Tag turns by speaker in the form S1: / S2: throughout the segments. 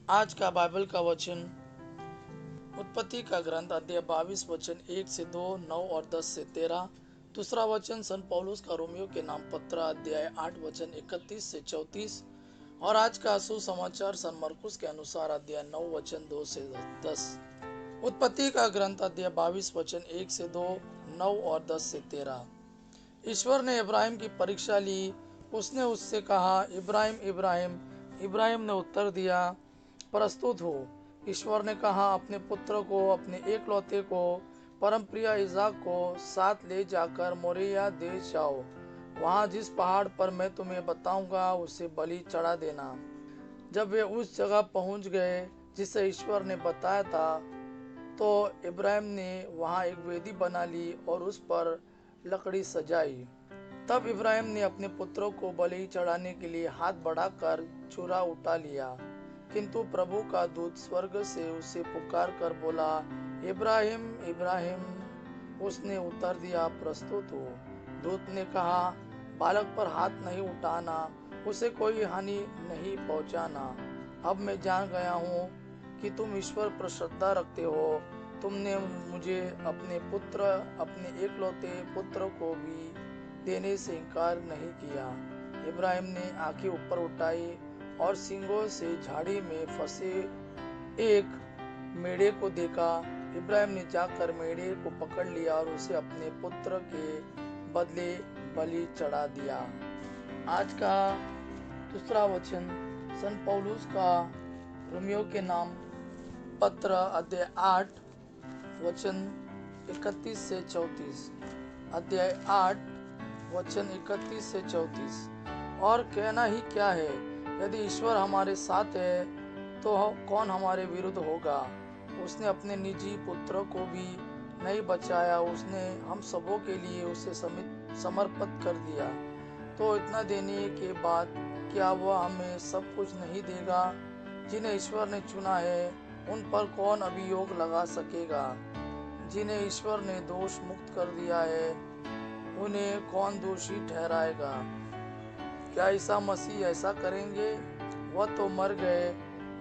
S1: आज का बाइबल का वचन उत्पत्ति का ग्रंथ अध्याय 22 वचन 1 से 2, 9 और 10 से 13। दूसरा वचन सन पौलुस का रोमियो के नाम पत्र अध्याय 8 वचन 31 से 34। और आज का सुसमाचार सन मरकुस के अनुसार अध्याय 9 वचन 2 से 10। उत्पत्ति का ग्रंथ अध्याय 22 वचन 1 से 2, 9 और 10 से 13। ईश्वर ने इब्राहिम की परीक्षा ली। उसने उससे कहा, इब्राहिम इब्राहिम। इब्राहिम ने उत्तर दिया, प्रस्तुत हो। ईश्वर ने कहा, अपने पुत्र को, अपने एकलौते को, परम प्रिय इसाक को साथ ले जाकर मोरिया देश जाओ। वहां जिस पहाड़ पर मैं तुम्हें बताऊंगा उसे बलि चढ़ा देना। जब वे उस जगह पहुंच गए जिसे ईश्वर ने बताया था, तो इब्राहिम ने वहां एक वेदी बना ली और उस पर लकड़ी सजाई। तब इब्राहिम ने अपने पुत्रों को बलि चढ़ाने के लिए हाथ बढ़ाकर छुरा उठा लिया, किंतु प्रभु का दूत स्वर्ग से उसे पुकार कर बोला, इब्राहिम इब्राहिम। उसने उत्तर दिया, प्रस्तुत हो। दूत ने कहा, बालक पर हाथ नहीं उठाना, उसे कोई हानि नहीं पहुंचाना। अब मैं जान गया हूँ कि तुम ईश्वर पर श्रद्धा रखते हो। तुमने मुझे अपने एकलौते पुत्र को भी देने से इनकार नहीं किया। इब्राहिम ने आंखें ऊपर उठाई और सींगों से झाड़ी में फंसे एक मेढ़े को देखा। इब्राहिम ने जाकर मेढ़े को पकड़ लिया और उसे अपने पुत्र के बदले बलि चढ़ा दिया। आज का दूसरा वचन सन पौलुस का रोमियो के नाम पत्र अध्याय 8 वचन 31 से 34। अध्याय 8 वचन 31 से 34। और कहना ही क्या है, यदि ईश्वर हमारे साथ है तो कौन हमारे विरुद्ध होगा। उसने अपने निजी पुत्र को भी नहीं बचाया, उसने हम सबों के लिए उसे समर्पित कर दिया। तो इतना देने के बाद क्या वह हमें सब कुछ नहीं देगा। जिन्हें ईश्वर ने चुना है उन पर कौन अभियोग लगा सकेगा। जिन्हें ईश्वर ने दोष मुक्त कर दिया है उन्हें कौन दोषी ठहराएगा। क्या ईसा मसीह ऐसा करेंगे? वह तो मर गए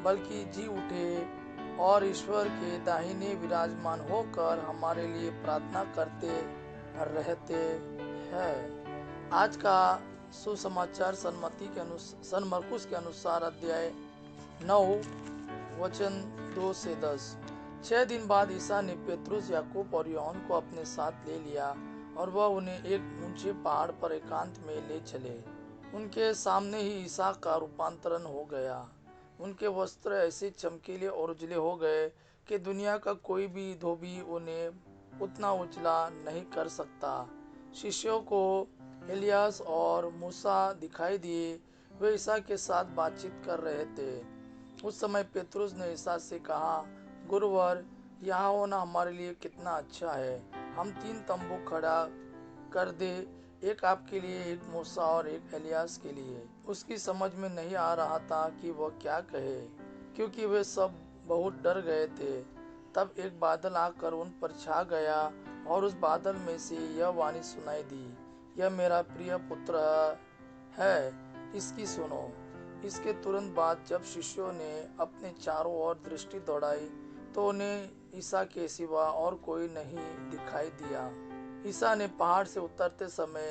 S1: बल्कि जी उठे और ईश्वर के दाहिने विराजमान होकर हमारे लिए प्रार्थना करते रहते हैं। आज का सुसमाचार सन मरकुस के अनुसार अध्याय 9 वचन 2 से 10। 6 दिन बाद ईसा ने पेतरुस, याकूब और यूहन्ना को अपने साथ ले लिया और वह उन्हें एक ऊंचे पहाड़ पर एकांत में ले चले। उनके सामने ही ईसा का रूपांतरण हो गया। उनके वस्त्र ऐसे चमकीले और उजले हो गए कि दुनिया का कोई भी धोबी उन्हें उतना उजला नहीं कर सकता। शिष्यों को एलियास और मूसा दिखाई दिए। वे ईसा के साथ बातचीत कर रहे थे। उस समय पेतरुस ने ईसा से कहा, गुरुवर, यहाँ होना हमारे लिए कितना अच्छा है। हम 3 तंबू खड़ा कर दे, एक आपके लिए, एक मूसा और एक एलियास के लिए। उसकी समझ में नहीं आ रहा था कि वह क्या कहे, क्योंकि वे सब बहुत डर गए थे। तब एक बादल आकर उन पर छा गया और उस बादल में से यह वाणी सुनाई दी, यह मेरा प्रिय पुत्र है, इसकी सुनो। इसके तुरंत बाद जब शिष्यों ने अपने चारों ओर दृष्टि दौड़ाई तो उन्हें ईसा के सिवा और कोई नहीं दिखाई दिया। ईसा ने पहाड़ से उतरते समय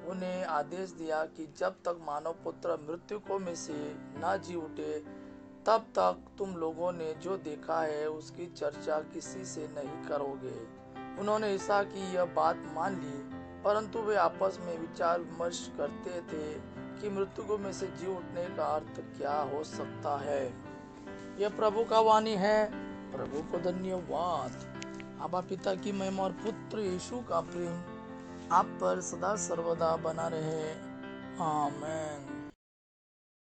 S1: उन्हें आदेश दिया कि जब तक मानव पुत्र मृतकों में से न जी उठे, तब तक तुम लोगों ने जो देखा है उसकी चर्चा किसी से नहीं करोगे। उन्होंने ईसा की यह बात मान ली, परंतु वे आपस में विचार विमर्श करते थे कि मृतकों में से जी उठने का अर्थ क्या हो सकता है। यह प्रभु का वाणी है। प्रभु को धन्यवाद। आबा पिता की महिमा और पुत्र यीशु का प्रेम आप पर सदा सर्वदा बना रहे। आमीन।